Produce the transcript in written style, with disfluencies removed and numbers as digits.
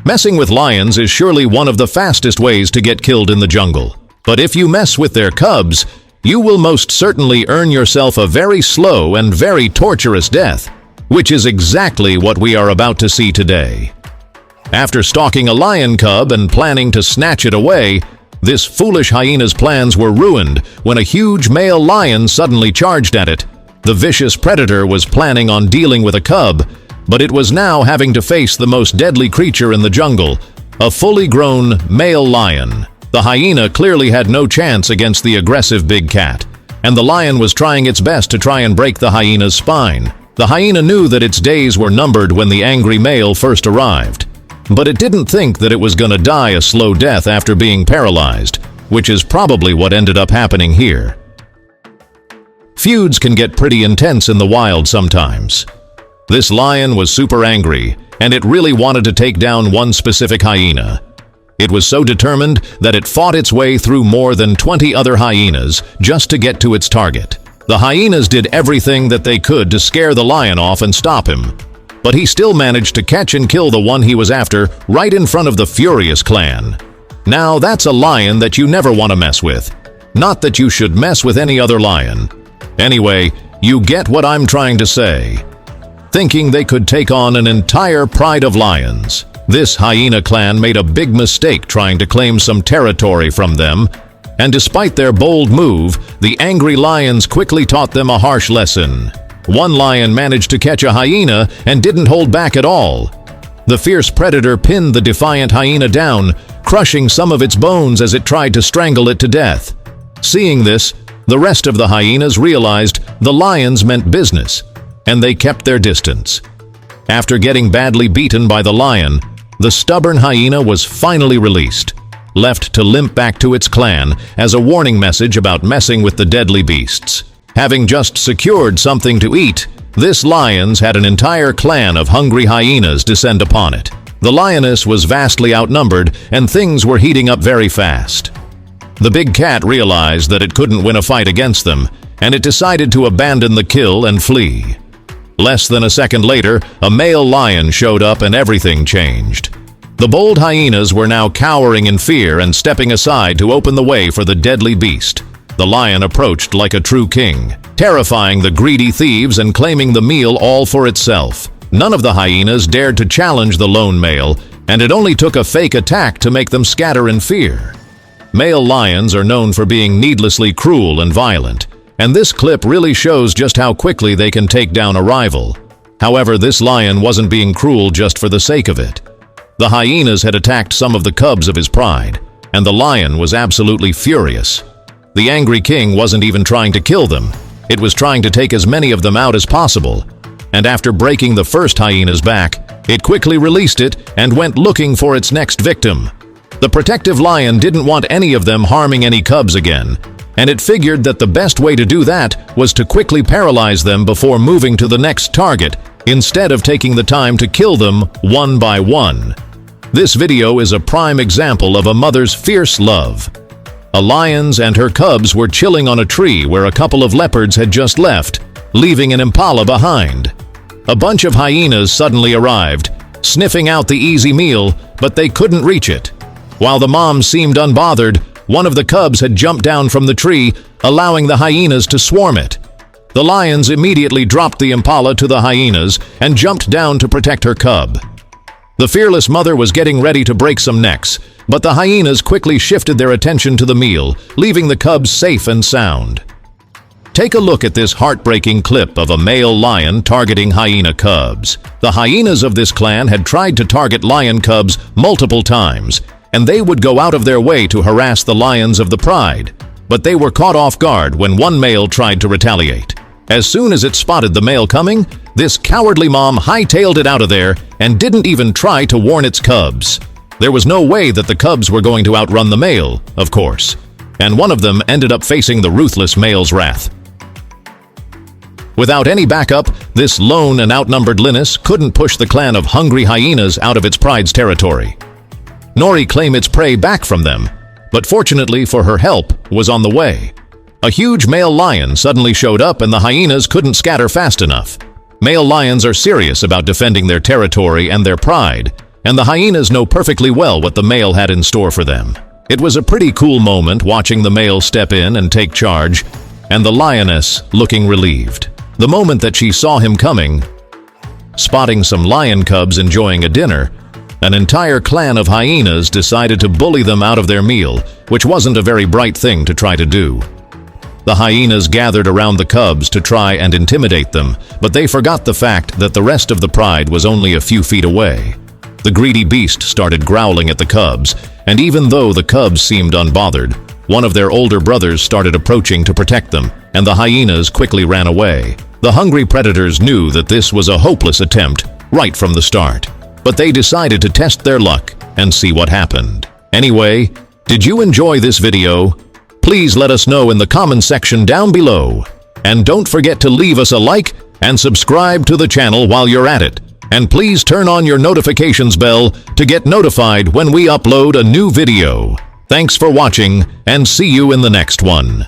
Messing with lions is surely one of the fastest ways to get killed in the jungle. But if you mess with their cubs, you will most certainly earn yourself a very slow and very torturous death, which is exactly what we are about to see today. After stalking a lion cub and planning to snatch it away, this foolish hyena's plans were ruined when a huge male lion suddenly charged at it. The vicious predator was planning on dealing with a cub, but it was now having to face the most deadly creature in the jungle, a fully grown male lion. The hyena clearly had no chance against the aggressive big cat, and the lion was trying its best to try and break the hyena's spine. The hyena knew that its days were numbered when the angry male first arrived, but it didn't think that it was gonna die a slow death after being paralyzed, which is probably what ended up happening here. Feuds can get pretty intense in the wild sometimes. This lion was super angry, and it really wanted to take down one specific hyena. It was so determined that it fought its way through more than 20 other hyenas just to get to its target. The hyenas did everything that they could to scare the lion off and stop him, but he still managed to catch and kill the one he was after right in front of the furious clan. Now that's a lion that you never want to mess with. Not that you should mess with any other lion. Anyway, you get what I'm trying to say. Thinking they could take on an entire pride of lions, this hyena clan made a big mistake trying to claim some territory from them, and despite their bold move, the angry lions quickly taught them a harsh lesson. One lion managed to catch a hyena and didn't hold back at all. The fierce predator pinned the defiant hyena down, crushing some of its bones as it tried to strangle it to death. Seeing this, the rest of the hyenas realized the lions meant business, and they kept their distance. After getting badly beaten by the lion, the stubborn hyena was finally released, left to limp back to its clan as a warning message about messing with the deadly beasts. Having just secured something to eat, this lions had an entire clan of hungry hyenas descend upon it. The lioness was vastly outnumbered, and things were heating up very fast. The big cat realized that it couldn't win a fight against them, and it decided to abandon the kill and flee. Less than a second later, a male lion showed up and everything changed. The bold hyenas were now cowering in fear and stepping aside to open the way for the deadly beast. The lion approached like a true king, terrifying the greedy thieves and claiming the meal all for itself. None of the hyenas dared to challenge the lone male, and it only took a fake attack to make them scatter in fear. Male lions are known for being needlessly cruel and violent, and this clip really shows just how quickly they can take down a rival. However, this lion wasn't being cruel just for the sake of it. The hyenas had attacked some of the cubs of his pride, and the lion was absolutely furious. The angry king wasn't even trying to kill them. It was trying to take as many of them out as possible, and after breaking the first hyena's back, it quickly released it and went looking for its next victim. The protective lion didn't want any of them harming any cubs again, and it figured that the best way to do that was to quickly paralyze them before moving to the next target, instead of taking the time to kill them one by one. This video is a prime example of a mother's fierce love. A lion and her cubs were chilling on a tree where a couple of leopards had just left, leaving an impala behind. A bunch of hyenas suddenly arrived, sniffing out the easy meal, but they couldn't reach it. While the mom seemed unbothered, one of the cubs had jumped down from the tree, allowing the hyenas to swarm it. The lions immediately dropped the impala to the hyenas and jumped down to protect her cub. The fearless mother was getting ready to break some necks, but the hyenas quickly shifted their attention to the meal, leaving the cubs safe and sound. Take a look at this heartbreaking clip of a male lion targeting hyena cubs. The hyenas of this clan had tried to target lion cubs multiple times, and they would go out of their way to harass the lions of the pride, but they were caught off guard when one male tried to retaliate. As soon as it spotted the male coming, this cowardly mom hightailed it out of there and didn't even try to warn its cubs. There was no way that the cubs were going to outrun the male, of course, and one of them ended up facing the ruthless male's wrath. Without any backup, this lone and outnumbered lynx couldn't push the clan of hungry hyenas out of its pride's territory, nor reclaim its prey back from them, but fortunately for her, help was on the way. A huge male lion suddenly showed up and the hyenas couldn't scatter fast enough. Male lions are serious about defending their territory and their pride, and the hyenas know perfectly well what the male had in store for them. It was a pretty cool moment watching the male step in and take charge, and the lioness looking relieved. The moment that she saw him coming, spotting some lion cubs enjoying a dinner, an entire clan of hyenas decided to bully them out of their meal, which wasn't a very bright thing to try to do. The hyenas gathered around the cubs to try and intimidate them, but they forgot the fact that the rest of the pride was only a few feet away. The greedy beast started growling at the cubs, and even though the cubs seemed unbothered, one of their older brothers started approaching to protect them, and the hyenas quickly ran away. The hungry predators knew that this was a hopeless attempt right from the start, but they decided to test their luck and see what happened. Anyway, did you enjoy this video? Please let us know in the comment section down below. And don't forget to leave us a like and subscribe to the channel while you're at it. And please turn on your notifications bell to get notified when we upload a new video. Thanks for watching, and see you in the next one.